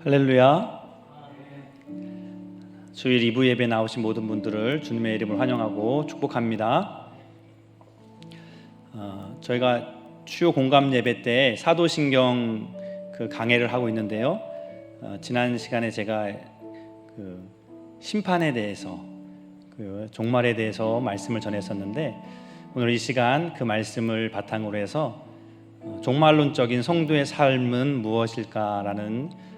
할렐루야. 주일 2부 예배 나오신 모든 분들을 주님의 이름으로 환영하고 축복합니다. 저희가 주요 공감 예배 때 사도신경 강해를 하고 있는데요. 지난 시간에 제가 심판에 대해서 종말에 대해서 말씀을 전했었는데, 오늘 이 시간 그 말씀을 바탕으로 해서 종말론적인 성도의 삶은 무엇일까라는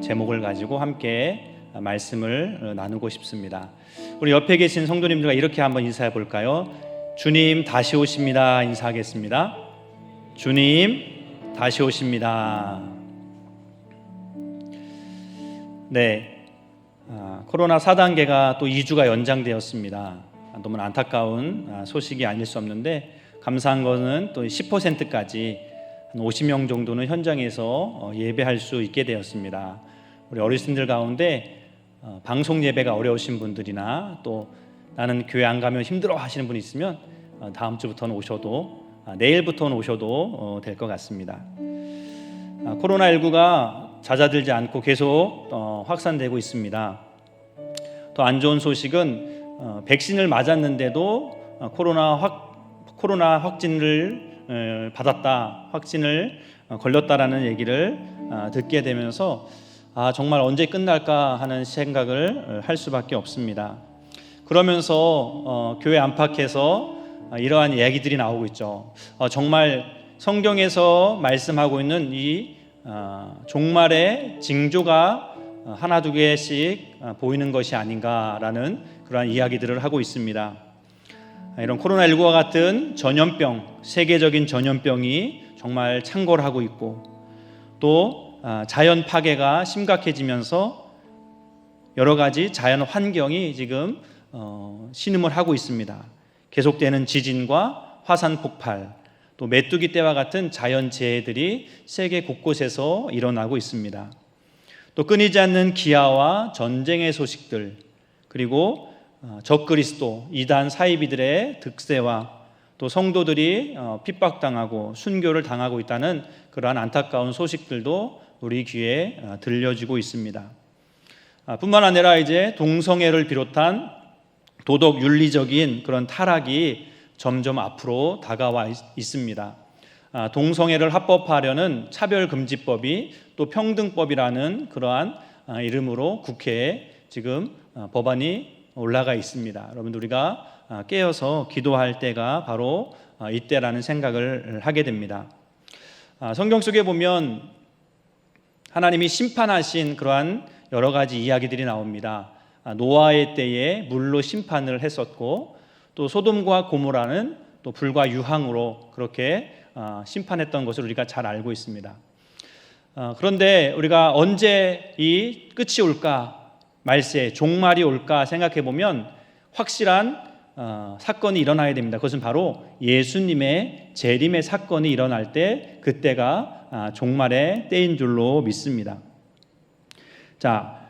제목을 가지고 함께 말씀을 나누고 싶습니다. 우리 옆에 계신 성도님들과 이렇게 한번 인사해 볼까요? 주님 다시 오십니다. 인사하겠습니다. 주님 다시 오십니다. 네, 코로나 4단계가 또 2주가 연장되었습니다. 너무 안타까운 소식이 아닐 수 없는데, 감사한 것은 또 10%까지 한 50명 정도는 현장에서 예배할 수 있게 되었습니다. 우리 어르신들 가운데 방송 예배가 어려우신 분들이나 또 나는 교회 안 가면 힘들어 하시는 분이 있으면 다음 주부터는 오셔도, 내일부터는 오셔도 될 것 같습니다. 코로나19가 잦아들지 않고 계속 확산되고 있습니다. 또 안 좋은 소식은 백신을 맞았는데도 코로나 확진을 받았다, 확진을 걸렸다라는 얘기를 듣게 되면서 정말 언제 끝날까 하는 생각을 할 수밖에 없습니다. 그러면서 교회 안팎에서 이러한 이야기들이 나오고 있죠. 정말 성경에서 말씀하고 있는 이 종말의 징조가 하나 두 개씩 보이는 것이 아닌가라는 그러한 이야기들을 하고 있습니다. 이런 코로나19와 같은 전염병, 세계적인 전염병이 정말 창궐하고 있고, 또 자연 파괴가 심각해지면서 여러 가지 자연 환경이 지금 신음을 하고 있습니다. 계속되는 지진과 화산 폭발, 또 메뚜기 떼와 같은 자연 재해들이 세계 곳곳에서 일어나고 있습니다. 또 끊이지 않는 기아와 전쟁의 소식들, 그리고 적그리스도 이단 사이비들의 득세와 또 성도들이 핍박당하고 순교를 당하고 있다는 그러한 안타까운 소식들도 우리 귀에 들려지고 있습니다. 뿐만 아니라 이제 동성애를 비롯한 도덕 윤리적인 그런 타락이 점점 앞으로 다가와 있습니다. 동성애를 합법화하려는 차별금지법이 또 평등법이라는 그러한 이름으로 국회에 지금 법안이 올라가 있습니다. 여러분들, 우리가 깨어서 기도할 때가 바로 이때라는 생각을 하게 됩니다. 성경 속에 보면 하나님이 심판하신 그러한 여러 가지 이야기들이 나옵니다. 노아의 때에 물로 심판을 했었고, 또 소돔과 고모라는 또 불과 유황으로 그렇게 심판했던 것을 우리가 잘 알고 있습니다. 그런데 우리가 언제 이 끝이 올까, 말세, 종말이 올까 생각해 보면 확실한 사건이 일어나야 됩니다. 그것은 바로 예수님의 재림의 사건이 일어날 때, 그때가 종말의 때인 줄로 믿습니다. 자,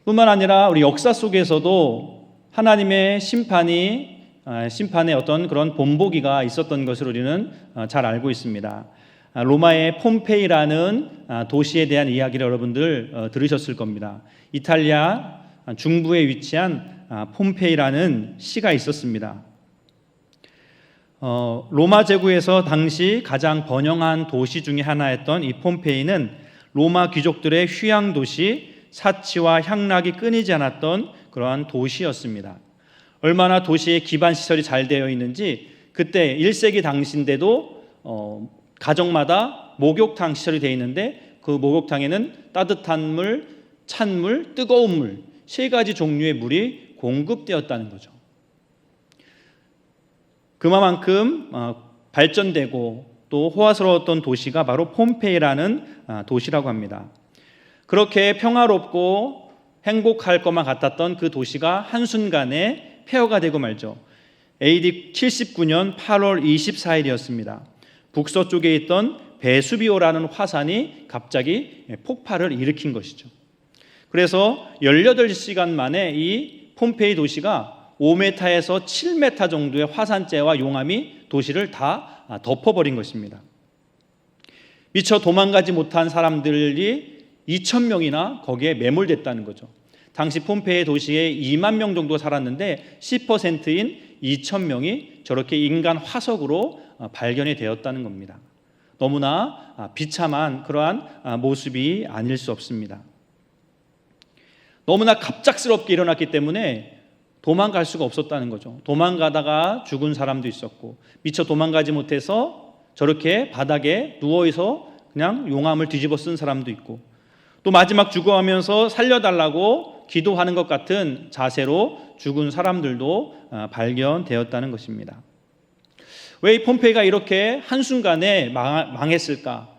뿐만 아니라 우리 역사 속에서도 하나님의 심판의 어떤 그런 본보기가 있었던 것을 우리는 잘 알고 있습니다. 로마의 폼페이라는 도시에 대한 이야기를 여러분들 들으셨을 겁니다. 이탈리아 중부에 위치한 폼페이라는 시가 있었습니다. 로마 제국에서 당시 가장 번영한 도시 중에 하나였던 이 폼페이는 로마 귀족들의 휴양 도시, 사치와 향락이 끊이지 않았던 그러한 도시였습니다. 얼마나 도시의 기반 시설이 잘 되어 있는지, 그때 1세기 당시인데도 가정마다 목욕탕 시설이 되어 있는데, 그 목욕탕에는 따뜻한 물, 찬물, 뜨거운 물, 세 가지 종류의 물이 공급되었다는 거죠. 그만큼 발전되고 또 호화스러웠던 도시가 바로 폼페이라는 도시라고 합니다. 그렇게 평화롭고 행복할 것만 같았던 그 도시가 한순간에 폐허가 되고 말죠. AD 79년 8월 24일이었습니다. 북서쪽에 있던 베수비오라는 화산이 갑자기 폭발을 일으킨 것이죠. 그래서 18시간 만에 이 폼페이 도시가 5m에서 7m 정도의 화산재와 용암이 도시를 다 덮어버린 것입니다. 미처 도망가지 못한 사람들이 2,000명이나 거기에 매몰됐다는 거죠. 당시 폼페이 도시에 2만 명 정도 살았는데 10%인 2,000명이 저렇게 인간 화석으로 발견이 되었다는 겁니다. 너무나 비참한 그러한 모습이 아닐 수 없습니다. 너무나 갑작스럽게 일어났기 때문에 도망갈 수가 없었다는 거죠. 도망가다가 죽은 사람도 있었고, 미처 도망가지 못해서 저렇게 바닥에 누워있어 그냥 용암을 뒤집어 쓴 사람도 있고, 또 마지막 죽어가면서 살려달라고 기도하는 것 같은 자세로 죽은 사람들도 발견되었다는 것입니다. 왜 이 폼페이가 이렇게 한순간에 망했을까?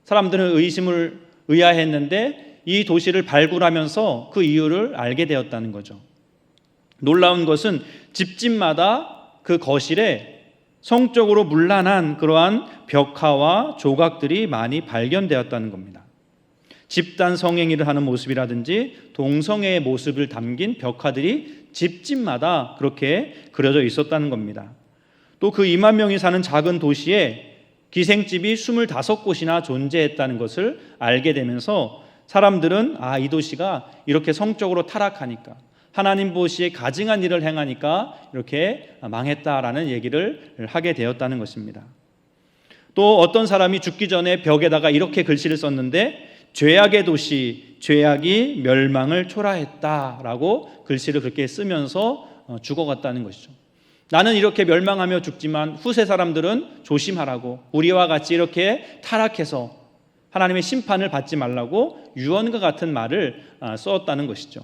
사람들은 의심을 의아했는데 이 도시를 발굴하면서 그 이유를 알게 되었다는 거죠. 놀라운 것은 집집마다 그 거실에 성적으로 문란한 그러한 벽화와 조각들이 많이 발견되었다는 겁니다. 집단 성행위를 하는 모습이라든지 동성애의 모습을 담긴 벽화들이 집집마다 그렇게 그려져 있었다는 겁니다. 또 그 2만 명이 사는 작은 도시에 기생집이 25곳이나 존재했다는 것을 알게 되면서 사람들은 이 도시가 이렇게 성적으로 타락하니까, 하나님 보시에 가증한 일을 행하니까 이렇게 망했다라는 얘기를 하게 되었다는 것입니다. 또 어떤 사람이 죽기 전에 벽에다가 이렇게 글씨를 썼는데, 죄악의 도시, 죄악이 멸망을 초라했다라고 글씨를 그렇게 쓰면서 죽어갔다는 것이죠. 나는 이렇게 멸망하며 죽지만 후세 사람들은 조심하라고, 우리와 같이 이렇게 타락해서 하나님의 심판을 받지 말라고 유언과 같은 말을 썼다는 것이죠.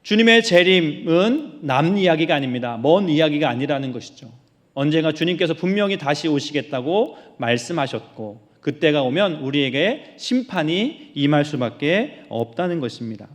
주님의 재림은 남 이야기가 아닙니다. 먼 이야기가 아니라는 것이죠. 언젠가 주님께서 분명히 다시 오시겠다고 말씀하셨고, 그때가 오면 우리에게 심판이 임할 수밖에 없다는 것입니다.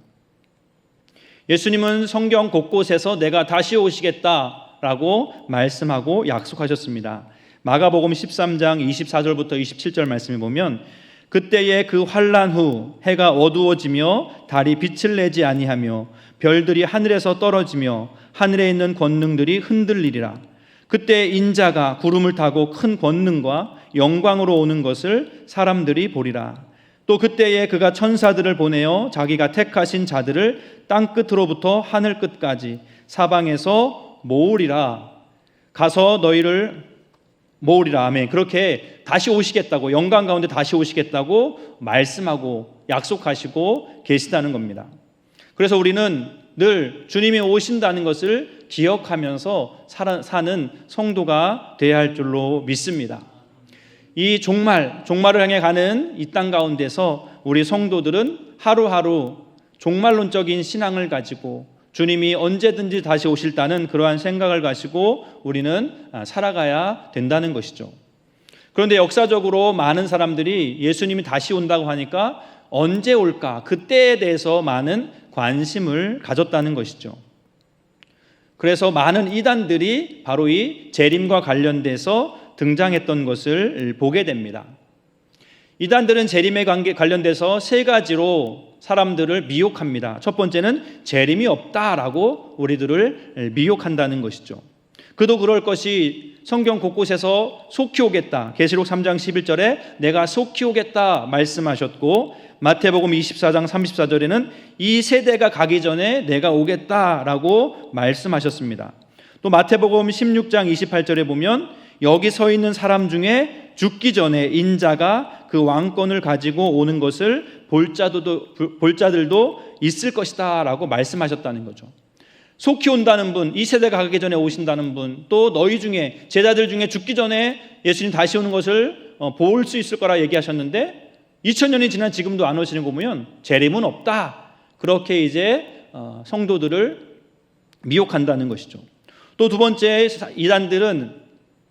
예수님은 성경 곳곳에서 내가 다시 오시겠다라고 말씀하고 약속하셨습니다. 마가복음 13장 24절부터 27절 말씀을 보면, 그때에 그 환난 후 해가 어두워지며 달이 빛을 내지 아니하며 별들이 하늘에서 떨어지며 하늘에 있는 권능들이 흔들리리라. 그때 인자가 구름을 타고 큰 권능과 영광으로 오는 것을 사람들이 보리라. 또 그때에 그가 천사들을 보내어 자기가 택하신 자들을 땅 끝으로부터 하늘 끝까지 사방에서 모으리라. 가서 너희를 모으리라. 아멘. 그렇게 다시 오시겠다고, 영광 가운데 다시 오시겠다고 말씀하고 약속하시고 계시다는 겁니다. 그래서 우리는 늘 주님이 오신다는 것을 기억하면서 사는 성도가 되어야 할 줄로 믿습니다. 이 종말을 향해 가는 이 땅 가운데서 우리 성도들은 하루하루 종말론적인 신앙을 가지고 주님이 언제든지 다시 오실다는 그러한 생각을 가지고 우리는 살아가야 된다는 것이죠. 그런데 역사적으로 많은 사람들이 예수님이 다시 온다고 하니까 언제 올까? 그때에 대해서 많은 관심을 가졌다는 것이죠. 그래서 많은 이단들이 바로 이 재림과 관련돼서 등장했던 것을 보게 됩니다. 이단들은 재림에 관련돼서 세 가지로 사람들을 미혹합니다. 첫 번째는 재림이 없다라고 우리들을 미혹한다는 것이죠. 그도 그럴 것이 성경 곳곳에서 속히 오겠다. 계시록 3장 11절에 내가 속히 오겠다 말씀하셨고, 마태복음 24장 34절에는 이 세대가 가기 전에 내가 오겠다라고 말씀하셨습니다. 또 마태복음 16장 28절에 보면 여기 서 있는 사람 중에 죽기 전에 인자가 그 왕권을 가지고 오는 것을 볼 자들도 있을 것이다 라고 말씀하셨다는 거죠. 속히 온다는 분, 이 세대가 가기 전에 오신다는 분, 또 너희 중에, 제자들 중에 죽기 전에 예수님 다시 오는 것을 볼 수 있을 거라 얘기하셨는데 2000년이 지난 지금도 안 오시는 거 보면 재림은 없다. 그렇게 이제 성도들을 미혹한다는 것이죠. 또 두 번째, 이단들은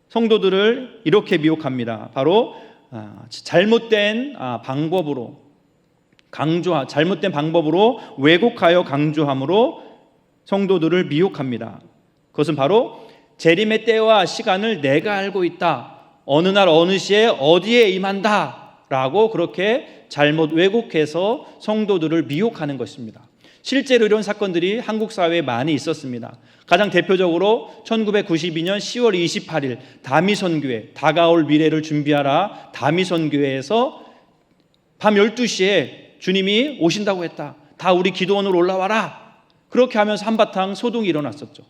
성도들을 이렇게 미혹합니다. 바로 잘못된 방법으로 잘못된 방법으로 왜곡하여 강조함으로 성도들을 미혹합니다. 그것은 바로 재림의 때와 시간을 내가 알고 있다. 어느 날 어느 시에 어디에 임한다 라고 그렇게 잘못 왜곡해서 성도들을 미혹하는 것입니다. 실제로 이런 사건들이 한국 사회에 많이 있었습니다. 가장 대표적으로 1992년 10월 28일 다미선교회, 다가올 미래를 준비하라 다미선교회에서 밤 12시에 주님이 오신다고 했다. 다 우리 기도원으로 올라와라. 그렇게 하면서 한바탕 소동이 일어났었죠.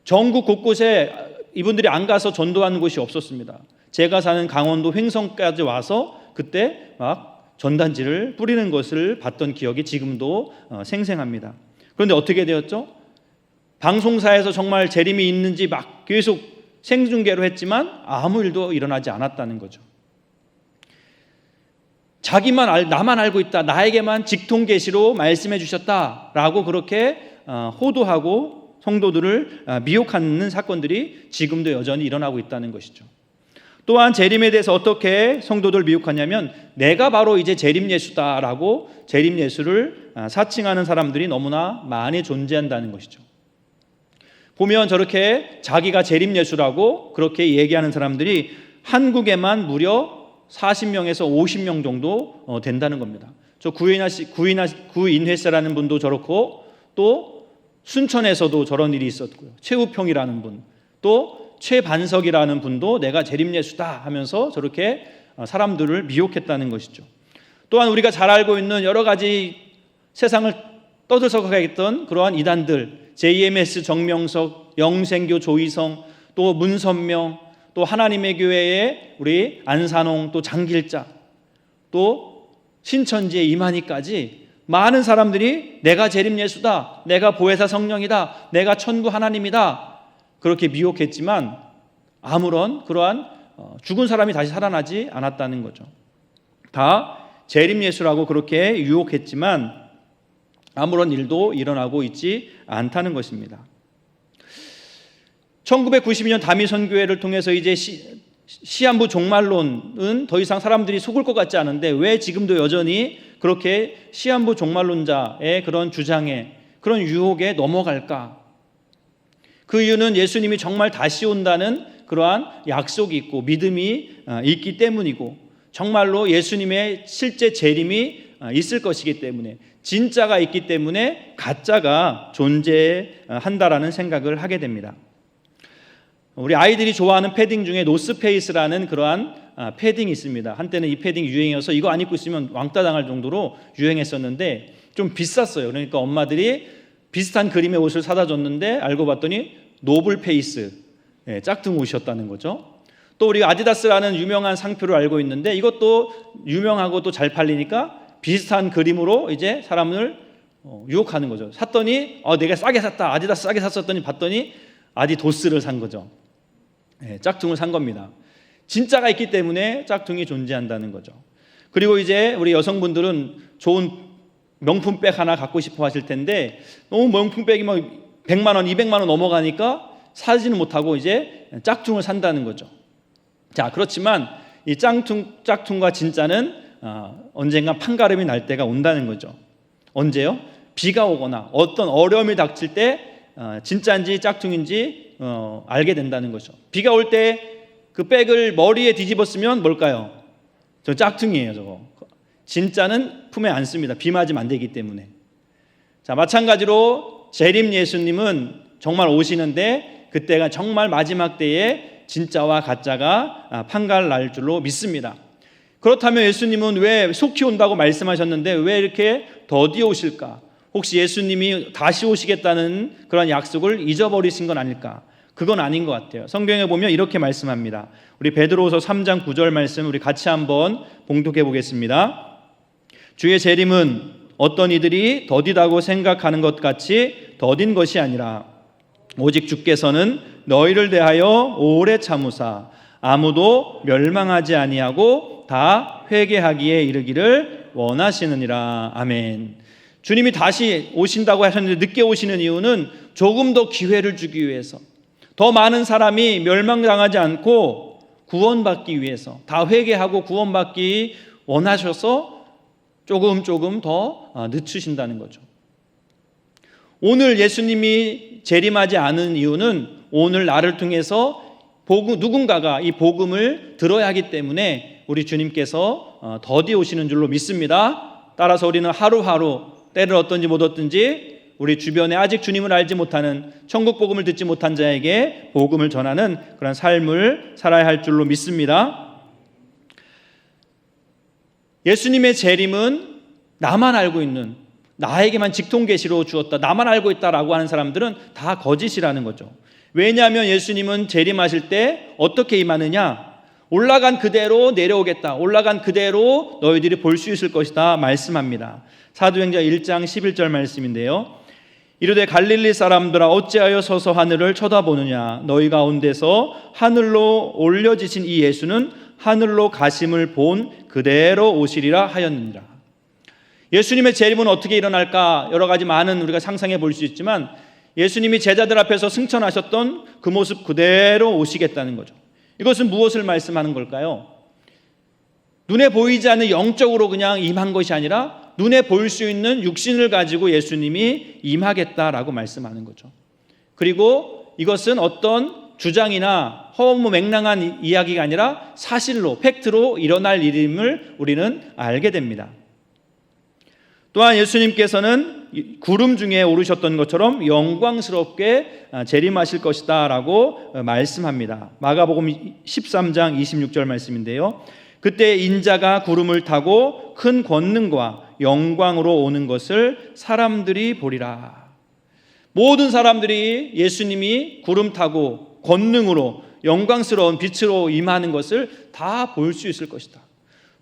전국 곳곳에 이분들이 안 가서 전도하는 곳이 없었습니다. 제가 사는 강원도 횡성까지 와서 그때 막 전단지를 뿌리는 것을 봤던 기억이 지금도 생생합니다. 그런데 어떻게 되었죠? 방송사에서 정말 재림이 있는지 막 계속 생중계로 했지만 아무 일도 일어나지 않았다는 거죠. 나만 알고 있다, 나에게만 직통계시로 말씀해 주셨다라고 그렇게 호도하고 성도들을 미혹하는 사건들이 지금도 여전히 일어나고 있다는 것이죠. 또한 재림에 대해서 어떻게 성도들 미혹하냐면 내가 바로 이제 재림 예수다라고 재림 예수를 사칭하는 사람들이 너무나 많이 존재한다는 것이죠. 보면 저렇게 자기가 재림 예수라고 그렇게 얘기하는 사람들이 한국에만 무려 40명에서 50명 정도 된다는 겁니다. 저 구인회사라는 분도 저렇고 또 순천에서도 저런 일이 있었고요. 최우평이라는 분, 또 최반석이라는 분도 내가 재림예수다 하면서 저렇게 사람들을 미혹했다는 것이죠. 또한 우리가 잘 알고 있는 여러 가지 세상을 떠들썩하게 했던 그러한 이단들, JMS 정명석, 영생교 조희성, 또 문선명, 또 하나님의 교회의 우리 안산홍, 또 장길자, 또 신천지의 이만희까지 많은 사람들이 내가 재림예수다, 내가 보혜사 성령이다, 내가 천부 하나님이다 그렇게 미혹했지만 아무런 그러한 죽은 사람이 다시 살아나지 않았다는 거죠. 다 재림예수라고 그렇게 유혹했지만 아무런 일도 일어나고 있지 않다는 것입니다. 1992년 다미선교회를 통해서 이제 시한부 종말론은 더 이상 사람들이 속을 것 같지 않은데 왜 지금도 여전히 그렇게 시한부 종말론자의 그런 주장에 그런 유혹에 넘어갈까? 그 이유는 예수님이 정말 다시 온다는 그러한 약속이 있고 믿음이 있기 때문이고 정말로 예수님의 실제 재림이 있을 것이기 때문에 진짜가 있기 때문에 가짜가 존재한다라는 생각을 하게 됩니다. 우리 아이들이 좋아하는 패딩 중에 노스페이스라는 그러한 패딩이 있습니다. 한때는 이 패딩 유행이어서 이거 안 입고 있으면 왕따 당할 정도로 유행했었는데 좀 비쌌어요. 그러니까 엄마들이 비슷한 그림의 옷을 사다 줬는데 알고 봤더니 노블페이스, 짝퉁 옷이었다는 거죠. 또 우리가 아디다스라는 유명한 상표를 알고 있는데 이것도 유명하고 또 잘 팔리니까 비슷한 그림으로 이제 사람을 유혹하는 거죠. 샀더니 내가 싸게 샀다, 아디다스 싸게 샀었더니 봤더니 아디도스를 산 거죠. 짝퉁을 산 겁니다. 진짜가 있기 때문에 짝퉁이 존재한다는 거죠. 그리고 이제 우리 여성분들은 좋은 명품백 하나 갖고 싶어 하실 텐데 너무 명품백이 막 100만 원, 200만 원 넘어가니까 사지는 못하고 이제 짝퉁을 산다는 거죠. 자, 그렇지만 이 짝퉁과 진짜는 언젠가 판가름이 날 때가 온다는 거죠. 언제요? 비가 오거나 어떤 어려움이 닥칠 때 진짜인지 짝퉁인지 알게 된다는 거죠. 비가 올 때 그 백을 머리에 뒤집었으면 뭘까요? 저 짝퉁이에요, 저거. 진짜는 품에 안 씁니다. 비 맞으면 안 되기 때문에. 자, 마찬가지로 재림 예수님은 정말 오시는데 그때가 정말 마지막 때에 진짜와 가짜가 판갈 날 줄로 믿습니다. 그렇다면 예수님은 왜 속히 온다고 말씀하셨는데 왜 이렇게 더디어 오실까? 혹시 예수님이 다시 오시겠다는 그런 약속을 잊어버리신 건 아닐까? 그건 아닌 것 같아요. 성경에 보면 이렇게 말씀합니다. 우리 베드로후서 3장 9절 말씀 우리 같이 한번 봉독해 보겠습니다. 주의 재림은 어떤 이들이 더디다고 생각하는 것 같이 더딘 것이 아니라 오직 주께서는 너희를 대하여 오래 참으사 아무도 멸망하지 아니하고 다 회개하기에 이르기를 원하시느니라. 아멘. 주님이 다시 오신다고 하셨는데 늦게 오시는 이유는 조금 더 기회를 주기 위해서, 더 많은 사람이 멸망당하지 않고 구원받기 위해서, 다 회개하고 구원받기 원하셔서 조금 더 늦추신다는 거죠. 오늘 예수님이 재림하지 않은 이유는 오늘 나를 통해서 누군가가 이 복음을 들어야 하기 때문에 우리 주님께서 더디 오시는 줄로 믿습니다. 따라서 우리는 하루하루 때를 얻든지 못 얻든지 우리 주변에 아직 주님을 알지 못하는 천국 복음을 듣지 못한 자에게 복음을 전하는 그런 삶을 살아야 할 줄로 믿습니다. 예수님의 재림은 나만 알고 있는, 나에게만 직통계시로 주었다, 나만 알고 있다라고 하는 사람들은 다 거짓이라는 거죠. 왜냐하면 예수님은 재림하실 때 어떻게 임하느냐? 올라간 그대로 내려오겠다, 올라간 그대로 너희들이 볼 수 있을 것이다 말씀합니다. 사도행전 1장 11절 말씀인데요, 이르되 갈릴리 사람들아 어찌하여 서서 하늘을 쳐다보느냐? 너희 가운데서 하늘로 올려지신 이 예수는 하늘로 가심을 본 그대로 오시리라 하였느니라. 예수님의 재림은 어떻게 일어날까? 여러 가지 많은 우리가 상상해 볼 수 있지만 예수님이 제자들 앞에서 승천하셨던 그 모습 그대로 오시겠다는 거죠. 이것은 무엇을 말씀하는 걸까요? 눈에 보이지 않는 영적으로 그냥 임한 것이 아니라 눈에 보일 수 있는 육신을 가지고 예수님이 임하겠다라고 말씀하는 거죠. 그리고 이것은 어떤 주장이나 허무맹랑한 이야기가 아니라 사실로, 팩트로 일어날 일임을 우리는 알게 됩니다. 또한 예수님께서는 구름 중에 오르셨던 것처럼 영광스럽게 재림하실 것이다 라고 말씀합니다. 마가복음 13장 26절 말씀인데요, 그때 인자가 구름을 타고 큰 권능과 영광으로 오는 것을 사람들이 보리라. 모든 사람들이 예수님이 구름 타고 권능으로 영광스러운 빛으로 임하는 것을 다 볼 수 있을 것이다.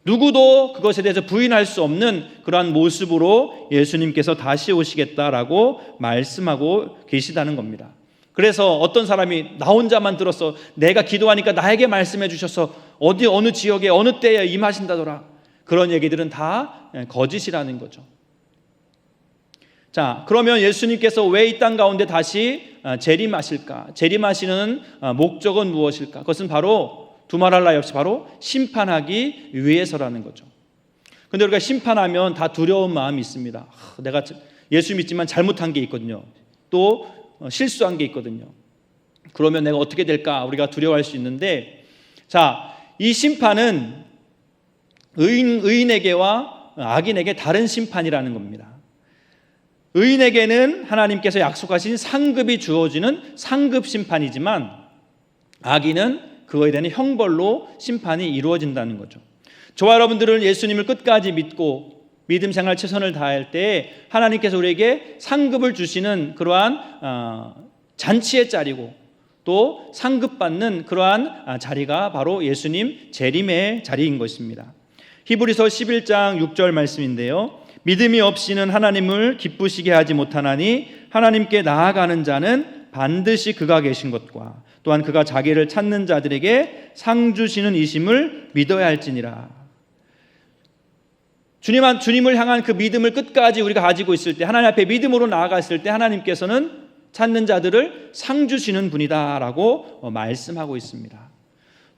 누구도 그것에 대해서 부인할 수 없는 그러한 모습으로 예수님께서 다시 오시겠다라고 말씀하고 계시다는 겁니다. 그래서 어떤 사람이 나 혼자만 들었어, 내가 기도하니까 나에게 말씀해 주셔서 어디 어느 지역에 어느 때에 임하신다더라, 그런 얘기들은 다 거짓이라는 거죠. 자, 그러면 예수님께서 왜 이 땅 가운데 다시 재림하실까? 재림하시는 목적은 무엇일까? 그것은 바로 두말할 나위 없이 바로 심판하기 위해서라는 거죠. 그런데 우리가 심판하면 다 두려운 마음이 있습니다. 내가 예수 믿지만 잘못한 게 있거든요. 또 실수한 게 있거든요. 그러면 내가 어떻게 될까? 우리가 두려워할 수 있는데, 자, 이 심판은 의인에게와 악인에게 다른 심판이라는 겁니다. 의인에게는 하나님께서 약속하신 상급이 주어지는 상급 심판이지만, 악인은 그거에 대한 형벌로 심판이 이루어진다는 거죠. 저와 여러분들은 예수님을 끝까지 믿고 믿음 생활 최선을 다할 때 하나님께서 우리에게 상급을 주시는 그러한 잔치의 자리고, 또 상급받는 그러한 자리가 바로 예수님 재림의 자리인 것입니다. 히브리서 11장 6절 말씀인데요, 믿음이 없이는 하나님을 기쁘시게 하지 못하나니 하나님께 나아가는 자는 반드시 그가 계신 것과 또한 그가 자기를 찾는 자들에게 상 주시는 이심을 믿어야 할지니라. 주님을 향한 그 믿음을 끝까지 우리가 가지고 있을 때, 하나님 앞에 믿음으로 나아갔을 때 하나님께서는 찾는 자들을 상 주시는 분이다라고 말씀하고 있습니다.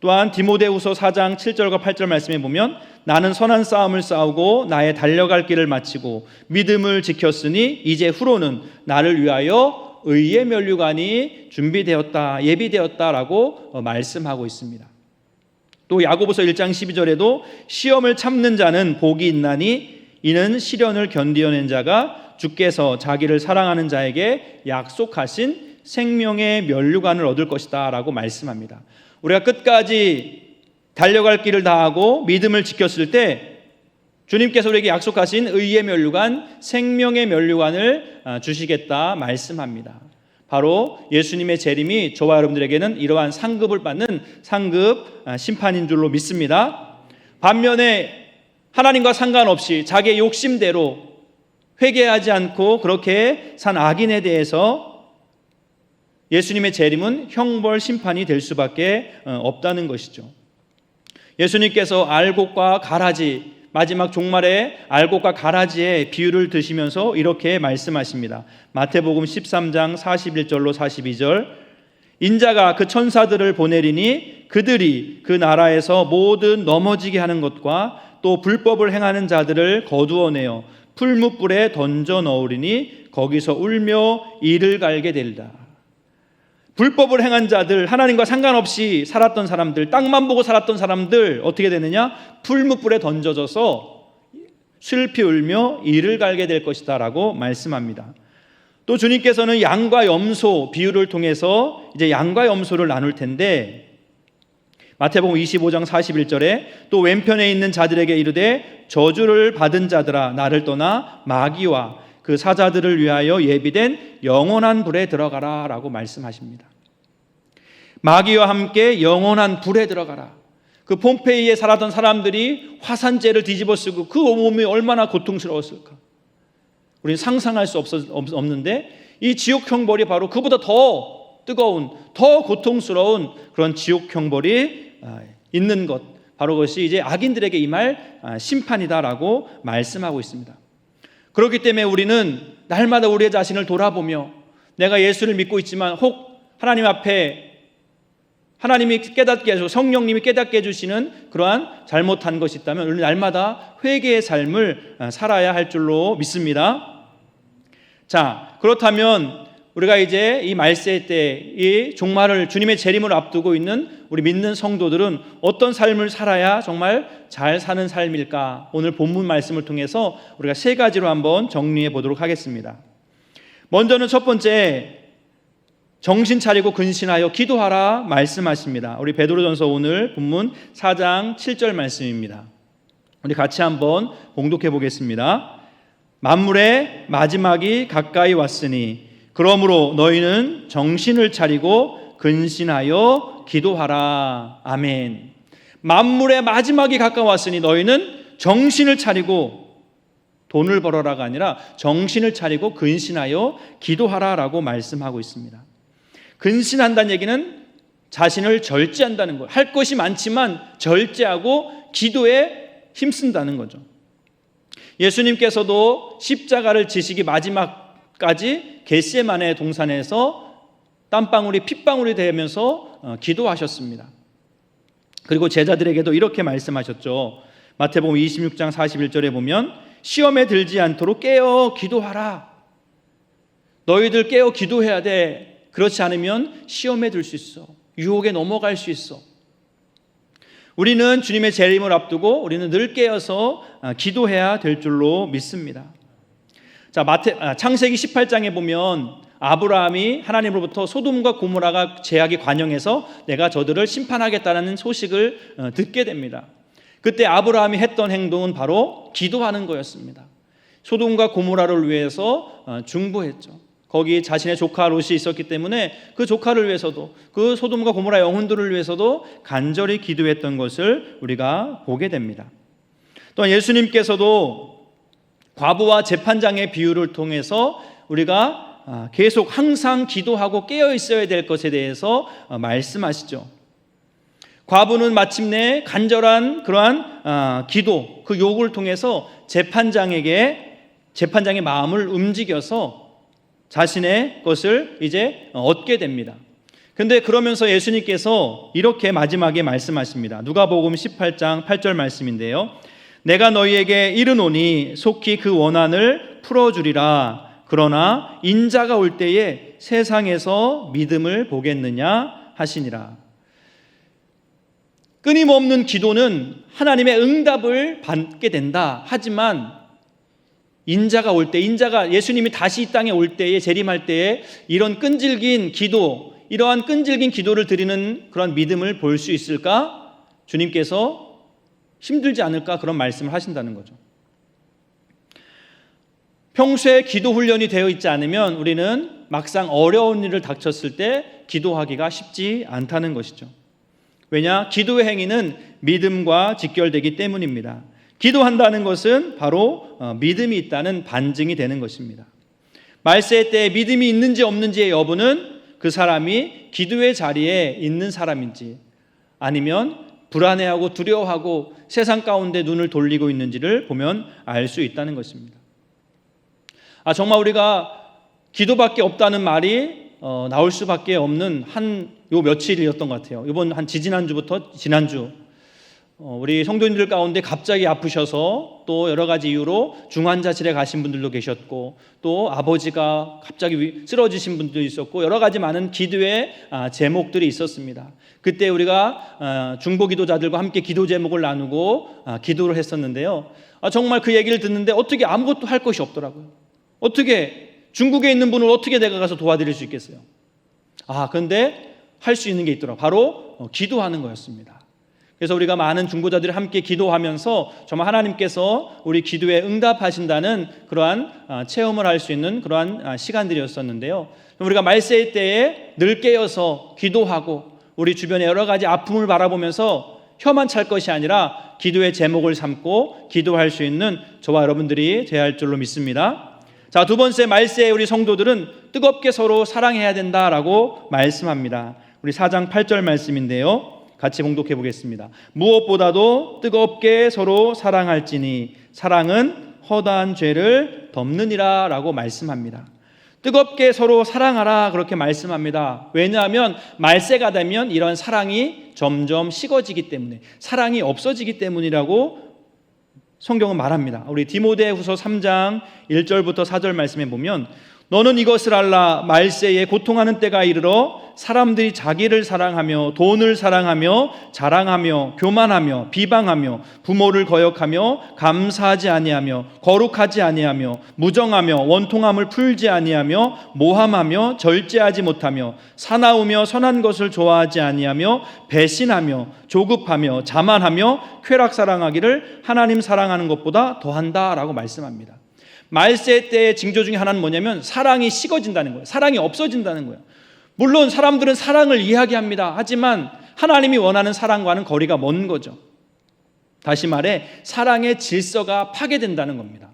또한 디모데후서 4장 7절과 8절 말씀에 보면, 나는 선한 싸움을 싸우고 나의 달려갈 길을 마치고 믿음을 지켰으니 이제 후로는 나를 위하여 의의 면류관이 준비되었다, 예비되었다라고 말씀하고 있습니다. 또 야고보서 1장 12절에도 시험을 참는 자는 복이 있나니 이는 시련을 견디어낸 자가 주께서 자기를 사랑하는 자에게 약속하신 생명의 면류관을 얻을 것이다 라고 말씀합니다. 우리가 끝까지 달려갈 길을 다하고 믿음을 지켰을 때 주님께서 우리에게 약속하신 의의 면류관, 생명의 면류관을 주시겠다 말씀합니다. 바로 예수님의 재림이 저와 여러분들에게는 이러한 상급을 받는 상급 심판인 줄로 믿습니다. 반면에 하나님과 상관없이 자기의 욕심대로 회개하지 않고 그렇게 산 악인에 대해서 예수님의 재림은 형벌 심판이 될 수밖에 없다는 것이죠. 예수님께서 알곡과 가라지, 마지막 종말에 알곡과 가라지의 비유를 드시면서 이렇게 말씀하십니다. 마태복음 13장 41절로 42절, 인자가 그 천사들을 보내리니 그들이 그 나라에서 모든 넘어지게 하는 것과 또 불법을 행하는 자들을 거두어내어 풀무불에 던져 넣으리니 거기서 울며 이를 갈게 되리라. 불법을 행한 자들, 하나님과 상관없이 살았던 사람들, 땅만 보고 살았던 사람들 어떻게 되느냐? 풀무불에 던져져서 슬피 울며 이를 갈게 될 것이다 라고 말씀합니다. 또 주님께서는 양과 염소 비유를 통해서 이제 양과 염소를 나눌 텐데, 마태복음 25장 41절에 또 왼편에 있는 자들에게 이르되 저주를 받은 자들아 나를 떠나 마귀와 그 사자들을 위하여 예비된 영원한 불에 들어가라 라고 말씀하십니다. 마귀와 함께 영원한 불에 들어가라. 그 폼페이에 살았던 사람들이 화산재를 뒤집어 쓰고 그 몸이 얼마나 고통스러웠을까. 우리는 상상할 수 없는데 이 지옥 형벌이 바로 그보다 더 뜨거운, 더 고통스러운 그런 지옥 형벌이 있는 것, 바로 그것이 이제 악인들에게 임할 심판이다라고 말씀하고 있습니다. 그렇기 때문에 우리는 날마다 우리의 자신을 돌아보며 내가 예수를 믿고 있지만 혹 하나님 앞에 하나님이 깨닫게 해주고 성령님이 깨닫게 해주시는 그러한 잘못한 것이 있다면 우리는 날마다 회개의 삶을 살아야 할 줄로 믿습니다. 자, 그렇다면 우리가 이제 이 말세 때 이 종말을 주님의 재림을 앞두고 있는 우리 믿는 성도들은 어떤 삶을 살아야 정말 잘 사는 삶일까? 오늘 본문 말씀을 통해서 우리가 세 가지로 한번 정리해 보도록 하겠습니다. 먼저는 첫 번째, 정신 차리고 근신하여 기도하라 말씀하십니다. 우리 베드로전서 오늘 본문 4장 7절 말씀입니다. 우리 같이 한번 봉독해 보겠습니다. 만물의 마지막이 가까이 왔으니 그러므로 너희는 정신을 차리고 근신하여 기도하라. 아멘. 만물의 마지막이 가까웠으니 너희는 정신을 차리고 돈을 벌어라가 아니라 정신을 차리고 근신하여 기도하라라고 말씀하고 있습니다. 근신한다는 얘기는 자신을 절제한다는 거예요. 할 것이 많지만 절제하고 기도에 힘쓴다는 거죠. 예수님께서도 십자가를 지시기 마지막까지 겟세마네 동산에서 땀방울이 핏방울이 되면서 기도하셨습니다. 그리고 제자들에게도 이렇게 말씀하셨죠. 마태복음 26장 41절에 보면 시험에 들지 않도록 깨어 기도하라. 너희들 깨어 기도해야 돼. 그렇지 않으면 시험에 들 수 있어. 유혹에 넘어갈 수 있어. 우리는 주님의 재림을 앞두고 우리는 늘 깨어서 기도해야 될 줄로 믿습니다. 자, 창세기 18장에 보면 아브라함이 하나님으로부터 소돔과 고모라가 죄악이 관영해서 내가 저들을 심판하겠다는 소식을 듣게 됩니다. 그때 아브라함이 했던 행동은 바로 기도하는 거였습니다. 소돔과 고모라를 위해서 중보했죠. 거기 자신의 조카 롯이 있었기 때문에 그 조카를 위해서도 그 소돔과 고모라 영혼들을 위해서도 간절히 기도했던 것을 우리가 보게 됩니다. 또한 예수님께서도 과부와 재판장의 비유를 통해서 우리가 계속 항상 기도하고 깨어 있어야 될 것에 대해서 말씀하시죠. 과부는 마침내 간절한 그러한 기도, 그 요구를 통해서 재판장의 마음을 움직여서 자신의 것을 이제 얻게 됩니다. 그런데 그러면서 예수님께서 이렇게 마지막에 말씀하십니다. 누가복음 18장 8절 말씀인데요. 내가 너희에게 이르노니 속히 그 원한을 풀어주리라. 그러나 인자가 올 때에 세상에서 믿음을 보겠느냐 하시니라. 끊임없는 기도는 하나님의 응답을 받게 된다. 하지만 인자가 올 때, 예수님이 다시 이 땅에 올 때에, 재림할 때에 이런 끈질긴 기도, 이러한 끈질긴 기도를 드리는 그런 믿음을 볼 수 있을까? 주님께서 힘들지 않을까? 그런 말씀을 하신다는 거죠. 평소에 기도 훈련이 되어 있지 않으면 우리는 막상 어려운 일을 닥쳤을 때 기도하기가 쉽지 않다는 것이죠. 왜냐? 기도의 행위는 믿음과 직결되기 때문입니다. 기도한다는 것은 바로 믿음이 있다는 반증이 되는 것입니다. 말세 때 믿음이 있는지 없는지의 여부는 그 사람이 기도의 자리에 있는 사람인지 아니면 불안해하고 두려워하고 세상 가운데 눈을 돌리고 있는지를 보면 알 수 있다는 것입니다. 정말 우리가 기도밖에 없다는 말이 나올 수밖에 없는 요 며칠이었던 것 같아요. 이번 한 지지난주부터 지난주 우리 성도님들 가운데 갑자기 아프셔서 또 여러 가지 이유로 중환자실에 가신 분들도 계셨고 또 아버지가 갑자기 쓰러지신 분들도 있었고 여러 가지 많은 기도의 제목들이 있었습니다. 그때 우리가 중보기도자들과 함께 기도 제목을 나누고 기도를 했었는데요. 정말 그 얘기를 듣는데 어떻게 아무것도 할 것이 없더라고요. 어떻게 중국에 있는 분을 어떻게 내가 가서 도와드릴 수 있겠어요? 그런데 할 수 있는 게 있더라고요. 바로 기도하는 거였습니다. 그래서 우리가 많은 중보자들이 함께 기도하면서 정말 하나님께서 우리 기도에 응답하신다는 그러한 체험을 할 수 있는 그러한 시간들이었었는데요. 우리가 말세의 때에 늘 깨어서 기도하고 우리 주변의 여러 가지 아픔을 바라보면서 혀만 찰 것이 아니라 기도의 제목을 삼고 기도할 수 있는 저와 여러분들이 되어야 할 줄로 믿습니다. 자, 두 번째, 말세에 우리 성도들은 뜨겁게 서로 사랑해야 된다라고 말씀합니다. 우리 4장 8절 말씀인데요. 같이 봉독해 보겠습니다. 무엇보다도 뜨겁게 서로 사랑할지니 사랑은 허다한 죄를 덮느니라 라고 말씀합니다. 뜨겁게 서로 사랑하라 그렇게 말씀합니다. 왜냐하면 말세가 되면 이런 사랑이 점점 식어지기 때문에, 사랑이 없어지기 때문이라고 성경은 말합니다. 우리 디모데후서 3장 1절부터 4절 말씀에 보면 너는 이것을 알라. 말세에 고통하는 때가 이르러 사람들이 자기를 사랑하며 돈을 사랑하며 자랑하며 교만하며 비방하며 부모를 거역하며 감사하지 아니하며 거룩하지 아니하며 무정하며 원통함을 풀지 아니하며 모함하며 절제하지 못하며 사나우며 선한 것을 좋아하지 아니하며 배신하며 조급하며 자만하며 쾌락 사랑하기를 하나님 사랑하는 것보다 더한다라고 말씀합니다. 말세 때의 징조 중에 하나는 뭐냐면 사랑이 식어진다는 거예요. 사랑이 없어진다는 거예요. 물론 사람들은 사랑을 이야기합니다. 하지만 하나님이 원하는 사랑과는 거리가 먼 거죠. 다시 말해 사랑의 질서가 파괴된다는 겁니다.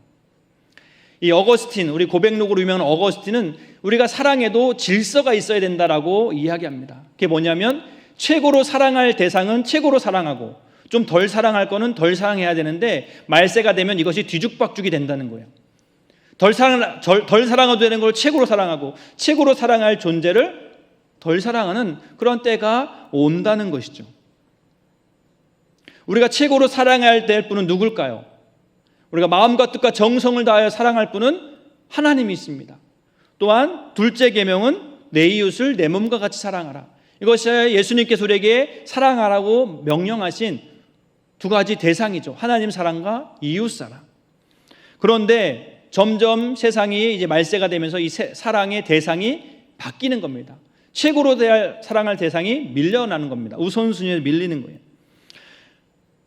이 어거스틴, 우리 고백록으로 유명한 어거스틴은 우리가 사랑에도 질서가 있어야 된다라고 이야기합니다. 그게 뭐냐면 최고로 사랑할 대상은 최고로 사랑하고 좀 덜 사랑할 거는 덜 사랑해야 되는데 말세가 되면 이것이 뒤죽박죽이 된다는 거예요. 덜 사랑해도 되는 걸 최고로 사랑하고 최고로 사랑할 존재를 덜 사랑하는 그런 때가 온다는 것이죠. 우리가 최고로 사랑해야 될 분은 누굴까요? 우리가 마음과 뜻과 정성을 다하여 사랑할 분은 하나님이 있습니다. 또한 둘째 계명은 내 이웃을 내 몸과 같이 사랑하라. 이것이 예수님께서 우리에게 사랑하라고 명령하신 두 가지 대상이죠. 하나님 사랑과 이웃 사랑. 그런데 점점 세상이 이제 말세가 되면서 이 사랑의 대상이 바뀌는 겁니다. 최고로 사랑할 대상이 밀려나는 겁니다. 우선순위에 밀리는 거예요.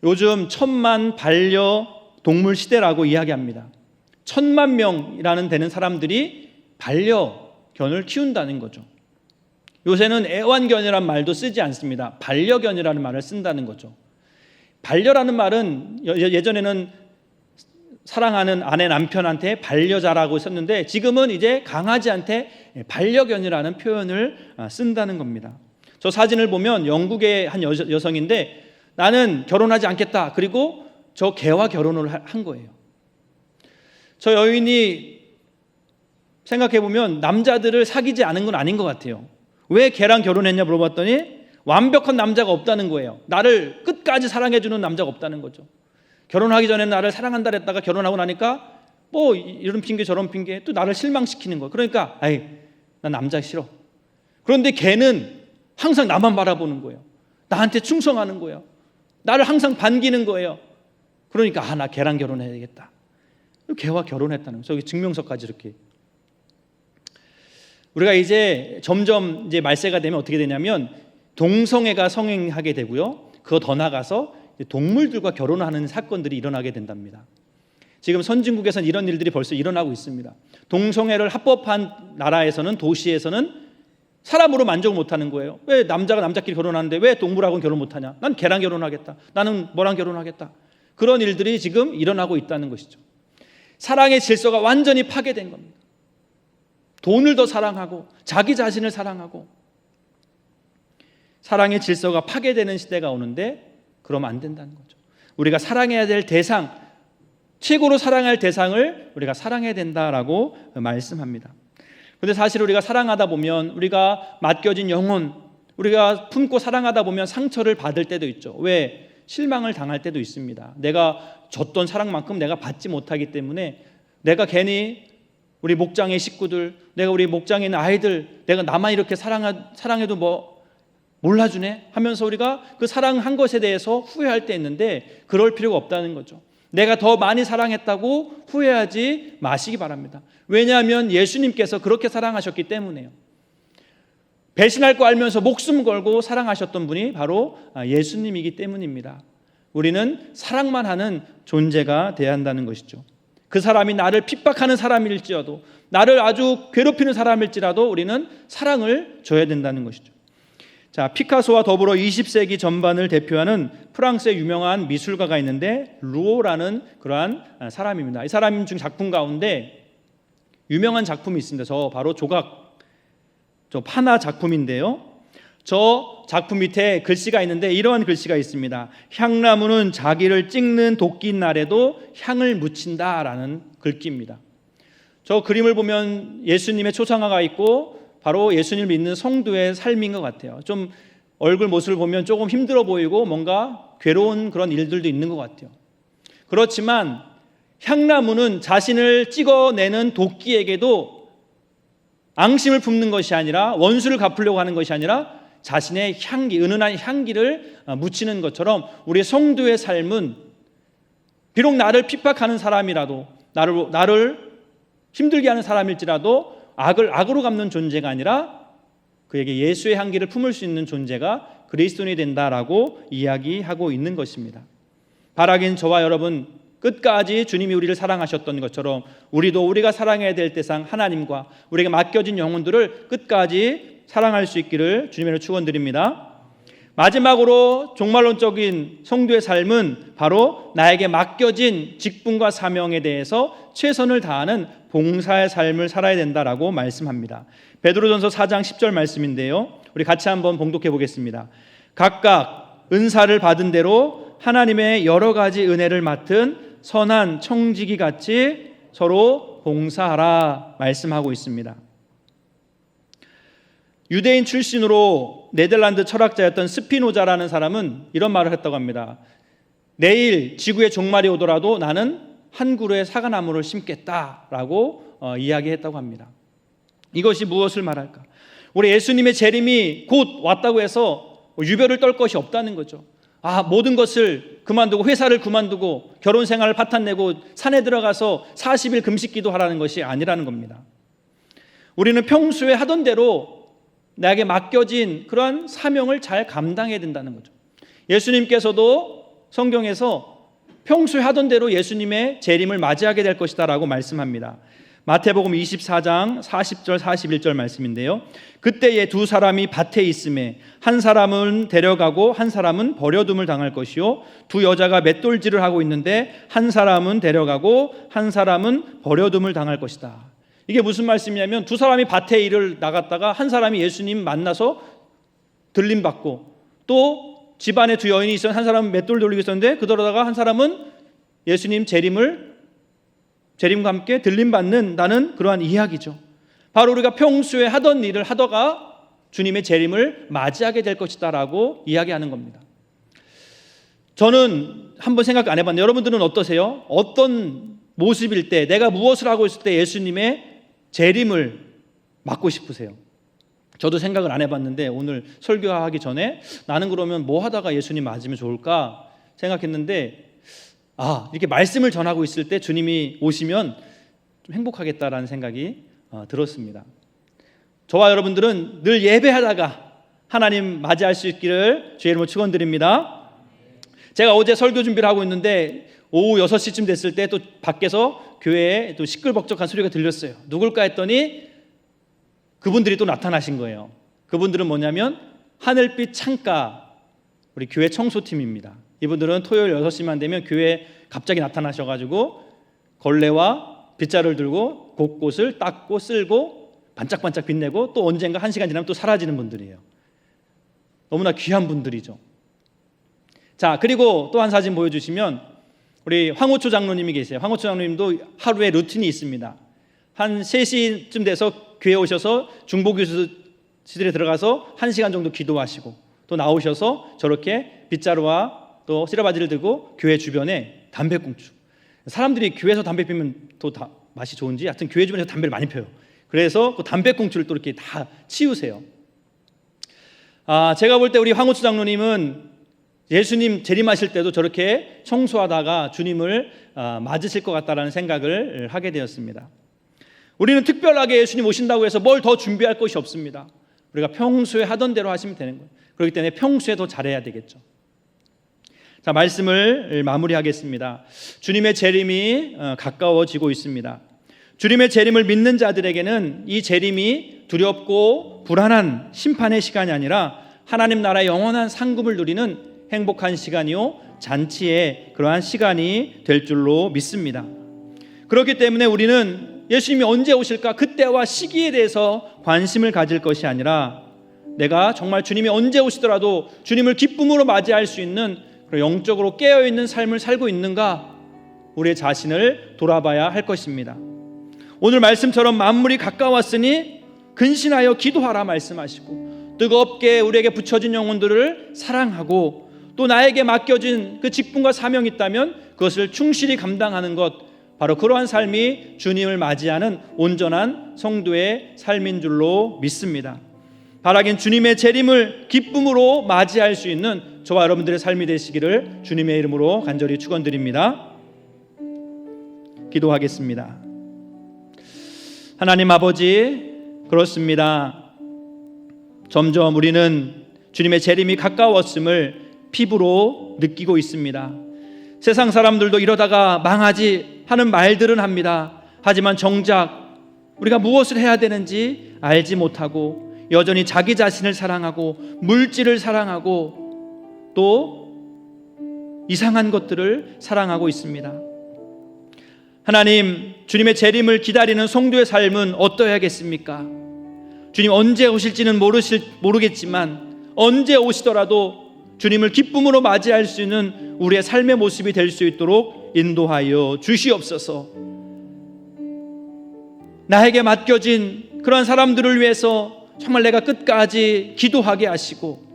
요즘 1000만 반려동물 시대라고 이야기합니다. 1000만 명이라는 되는 사람들이 반려견을 키운다는 거죠. 요새는 애완견이라는 말도 쓰지 않습니다. 반려견이라는 말을 쓴다는 거죠. 반려라는 말은 예전에는 사랑하는 아내 남편한테 반려자라고 썼는데 지금은 이제 강아지한테 반려견이라는 표현을 쓴다는 겁니다. 저 사진을 보면 영국의 한 여성인데 나는 결혼하지 않겠다. 그리고 저 개와 결혼을 한 거예요. 저 여인이 생각해보면 남자들을 사귀지 않은 건 아닌 것 같아요. 왜 개랑 결혼했냐 물어봤더니 완벽한 남자가 없다는 거예요. 나를 끝까지 사랑해주는 남자가 없다는 거죠. 결혼하기 전에 나를 사랑한다 했다가 결혼하고 나니까 뭐 이런 핑계 저런 핑계 또 나를 실망시키는 거예요. 그러니까 난 남자 싫어. 그런데 걔는 항상 나만 바라보는 거예요. 나한테 충성하는 거예요. 나를 항상 반기는 거예요. 그러니까 나 걔랑 결혼해야겠다. 걔와 결혼했다는 거예요. 저기 증명서까지 이렇게. 우리가 이제 점점 이제 말세가 되면 어떻게 되냐면 동성애가 성행하게 되고요. 그거 더 나가서 동물들과 결혼하는 사건들이 일어나게 된답니다. 지금 선진국에서는 이런 일들이 벌써 일어나고 있습니다. 동성애를 합법한 나라에서는 도시에서는 사람으로 만족을 못하는 거예요. 왜 남자가 남자끼리 결혼하는데 왜 동물하고는 결혼 못하냐? 난 걔랑 결혼하겠다. 나는 뭐랑 결혼하겠다. 그런 일들이 지금 일어나고 있다는 것이죠. 사랑의 질서가 완전히 파괴된 겁니다. 돈을 더 사랑하고 자기 자신을 사랑하고 사랑의 질서가 파괴되는 시대가 오는데 그러면 안 된다는 거죠. 우리가 사랑해야 될 대상, 최고로 사랑할 대상을 우리가 사랑해야 된다라고 말씀합니다. 그런데 사실 우리가 사랑하다 보면 우리가 맡겨진 영혼, 우리가 품고 사랑하다 보면 상처를 받을 때도 있죠. 왜? 실망을 당할 때도 있습니다. 내가 줬던 사랑만큼 내가 받지 못하기 때문에 내가 괜히 우리 목장의 식구들, 내가 우리 목장에 있는 아이들, 내가 나만 이렇게 사랑해도 뭐 몰라주네 하면서 우리가 그 사랑한 것에 대해서 후회할 때 있는데 그럴 필요가 없다는 거죠. 내가 더 많이 사랑했다고 후회하지 마시기 바랍니다. 왜냐하면 예수님께서 그렇게 사랑하셨기 때문에요. 배신할 거 알면서 목숨 걸고 사랑하셨던 분이 바로 예수님이기 때문입니다. 우리는 사랑만 하는 존재가 되어야 한다는 것이죠. 그 사람이 나를 핍박하는 사람일지라도, 나를 아주 괴롭히는 사람일지라도 우리는 사랑을 줘야 된다는 것이죠. 자, 피카소와 더불어 20세기 전반을 대표하는 프랑스의 유명한 미술가가 있는데 루오라는 그러한 사람입니다. 이 사람 중 작품 가운데 유명한 작품이 있습니다. 저 바로 저 파나 작품인데요. 저 작품 밑에 글씨가 있는데 이러한 글씨가 있습니다. 향나무는 자기를 찍는 도끼인 날에도 향을 묻힌다라는 글귀입니다. 저 그림을 보면 예수님의 초상화가 있고 바로 예수님을 믿는 성도의 삶인 것 같아요. 좀 얼굴 모습을 보면 조금 힘들어 보이고 뭔가 괴로운 그런 일들도 있는 것 같아요. 그렇지만 향나무는 자신을 찍어내는 도끼에게도 앙심을 품는 것이 아니라, 원수를 갚으려고 하는 것이 아니라 자신의 향기, 은은한 향기를 묻히는 것처럼 우리의 성도의 삶은 비록 나를 핍박하는 사람이라도, 나를 힘들게 하는 사람일지라도 악으로 갚는 존재가 아니라 그에게 예수의 향기를 품을 수 있는 존재가 그리스도인이 된다라고 이야기하고 있는 것입니다. 바라긴 저와 여러분, 끝까지 주님이 우리를 사랑하셨던 것처럼 우리도 우리가 사랑해야 될 대상 하나님과 우리에게 맡겨진 영혼들을 끝까지 사랑할 수 있기를 주님으로 축원드립니다. 마지막으로 종말론적인 성도의 삶은 바로 나에게 맡겨진 직분과 사명에 대해서 최선을 다하는 봉사의 삶을 살아야 된다라고 말씀합니다. 베드로전서 4장 10절 말씀인데요. 우리 같이 한번 봉독해 보겠습니다. 각각 은사를 받은 대로 하나님의 여러 가지 은혜를 맡은 선한 청지기 같이 서로 봉사하라 말씀하고 있습니다. 유대인 출신으로 네덜란드 철학자였던 스피노자라는 사람은 이런 말을 했다고 합니다. 내일 지구의 종말이 오더라도 나는 한 그루의 사과나무를 심겠다라고 이야기했다고 합니다. 이것이 무엇을 말할까? 우리 예수님의 재림이 곧 왔다고 해서 유별을 떨 것이 없다는 거죠. 모든 것을 그만두고, 회사를 그만두고 결혼 생활을 파탄내고 산에 들어가서 40일 금식 기도하라는 것이 아니라는 겁니다. 우리는 평소에 하던 대로 나에게 맡겨진 그러한 사명을 잘 감당해야 된다는 거죠. 예수님께서도 성경에서 평소에 하던 대로 예수님의 재림을 맞이하게 될 것이다 라고 말씀합니다. 마태복음 24장 40절 41절 말씀인데요. 그때에 두 사람이 밭에 있음에 한 사람은 데려가고 한 사람은 버려둠을 당할 것이요, 두 여자가 맷돌질을 하고 있는데 한 사람은 데려가고 한 사람은 버려둠을 당할 것이다. 이게 무슨 말씀이냐면, 두 사람이 밭에 일을 나갔다가 한 사람이 예수님 만나서 들림받고, 또 집안에 두 여인이 있었는데 한 사람은 맷돌 돌리고 있었는데 그러다가 한 사람은 예수님 재림과 함께 들림받는다는 그러한 이야기죠. 바로 우리가 평소에 하던 일을 하다가 주님의 재림을 맞이하게 될 것이다 라고 이야기하는 겁니다. 저는 한번 생각 안 해봤는데 여러분들은 어떠세요? 어떤 모습일 때, 내가 무엇을 하고 있을 때 예수님의 재림을 맞고 싶으세요? 저도 생각을 안 해봤는데 오늘 설교하기 전에 나는 그러면 뭐 하다가 예수님 맞으면 좋을까 생각했는데, 이렇게 말씀을 전하고 있을 때 주님이 오시면 좀 행복하겠다라는 생각이 들었습니다. 저와 여러분들은 늘 예배하다가 하나님 맞이할 수 있기를 주의 이름으로 축원드립니다. 제가 어제 설교 준비를 하고 있는데 오후 6시쯤 됐을 때 또 밖에서 교회에 또 시끌벅적한 소리가 들렸어요. 누굴까 했더니 그분들이 또 나타나신 거예요. 그분들은 뭐냐면 하늘빛 창가 우리 교회 청소팀입니다. 이분들은 토요일 6시만 되면 교회에 갑자기 나타나셔가지고 걸레와 빗자루를 들고 곳곳을 닦고 쓸고 반짝반짝 빛내고 또 언젠가 1시간 지나면 또 사라지는 분들이에요. 너무나 귀한 분들이죠. 자, 그리고 또 한 사진 보여주시면 우리 황호초 장로님이 계세요. 황호초 장로님도 하루에 루틴이 있습니다. 한 3시쯤 돼서 교회 오셔서 중보교수실에 들어가서 1시간 정도 기도하시고 또 나오셔서 저렇게 빗자루와 또 시라바지를 들고 교회 주변에 담배꽁초, 사람들이 교회에서 담배 피우면 또 다 맛이 좋은지 하여튼 교회 주변에서 담배를 많이 펴요. 그래서 그 담배꽁초를 또 이렇게 다 치우세요. 제가 볼 때 우리 황호초 장로님은 예수님 재림하실 때도 저렇게 청소하다가 주님을 맞으실 것 같다라는 생각을 하게 되었습니다. 우리는 특별하게 예수님 오신다고 해서 뭘 더 준비할 것이 없습니다. 우리가 평소에 하던 대로 하시면 되는 거예요. 그렇기 때문에 평소에 더 잘해야 되겠죠. 자, 말씀을 마무리하겠습니다. 주님의 재림이 가까워지고 있습니다. 주님의 재림을 믿는 자들에게는 이 재림이 두렵고 불안한 심판의 시간이 아니라 하나님 나라의 영원한 상급을 누리는 행복한 시간이요 잔치의 그러한 시간이 될 줄로 믿습니다. 그렇기 때문에 우리는 예수님이 언제 오실까 그때와 시기에 대해서 관심을 가질 것이 아니라 내가 정말 주님이 언제 오시더라도 주님을 기쁨으로 맞이할 수 있는 영적으로 깨어있는 삶을 살고 있는가 우리의 자신을 돌아봐야 할 것입니다. 오늘 말씀처럼 만물이 가까웠으니 근신하여 기도하라 말씀하시고 뜨겁게 우리에게 붙여진 영혼들을 사랑하고 또 나에게 맡겨진 그 직분과 사명이 있다면 그것을 충실히 감당하는 것, 바로 그러한 삶이 주님을 맞이하는 온전한 성도의 삶인 줄로 믿습니다. 바라긴 주님의 재림을 기쁨으로 맞이할 수 있는 저와 여러분들의 삶이 되시기를 주님의 이름으로 간절히 축원드립니다. 기도하겠습니다. 하나님 아버지, 그렇습니다. 점점 우리는 주님의 재림이 가까웠음을 피부로 느끼고 있습니다. 세상 사람들도 이러다가 망하지 하는 말들은 합니다. 하지만 정작 우리가 무엇을 해야 되는지 알지 못하고 여전히 자기 자신을 사랑하고 물질을 사랑하고 또 이상한 것들을 사랑하고 있습니다. 하나님, 주님의 재림을 기다리는 성도의 삶은 어떠해야겠습니까? 주님 언제 오실지는 모르겠지만 언제 오시더라도 주님을 기쁨으로 맞이할 수 있는 우리의 삶의 모습이 될 수 있도록 인도하여 주시옵소서. 나에게 맡겨진 그런 사람들을 위해서 정말 내가 끝까지 기도하게 하시고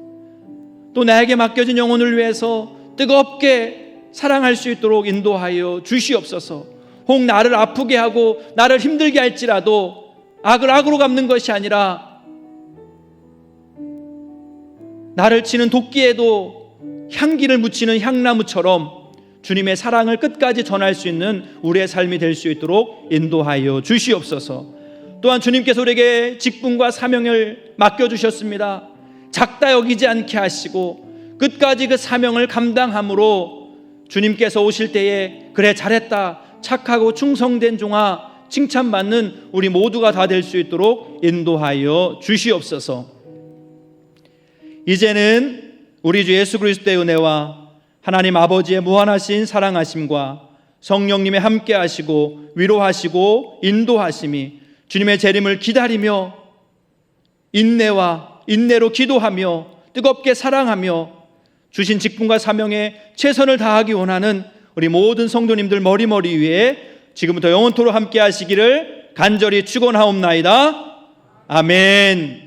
또 나에게 맡겨진 영혼을 위해서 뜨겁게 사랑할 수 있도록 인도하여 주시옵소서. 혹 나를 아프게 하고 나를 힘들게 할지라도 악을 악으로 갚는 것이 아니라 나를 치는 도끼에도 향기를 묻히는 향나무처럼 주님의 사랑을 끝까지 전할 수 있는 우리의 삶이 될 수 있도록 인도하여 주시옵소서. 또한 주님께서 우리에게 직분과 사명을 맡겨주셨습니다. 작다 여기지 않게 하시고 끝까지 그 사명을 감당함으로 주님께서 오실 때에 그래 잘했다, 착하고 충성된 종아 칭찬받는 우리 모두가 다 될 수 있도록 인도하여 주시옵소서. 이제는 우리 주 예수 그리스도의 은혜와 하나님 아버지의 무한하신 사랑하심과 성령님의 함께 하시고 위로하시고 인도하심이 주님의 재림을 기다리며 인내로 기도하며 뜨겁게 사랑하며 주신 직분과 사명에 최선을 다하기 원하는 우리 모든 성도님들 머리머리 위에 지금부터 영원토록 함께 하시기를 간절히 축원하옵나이다. 아멘.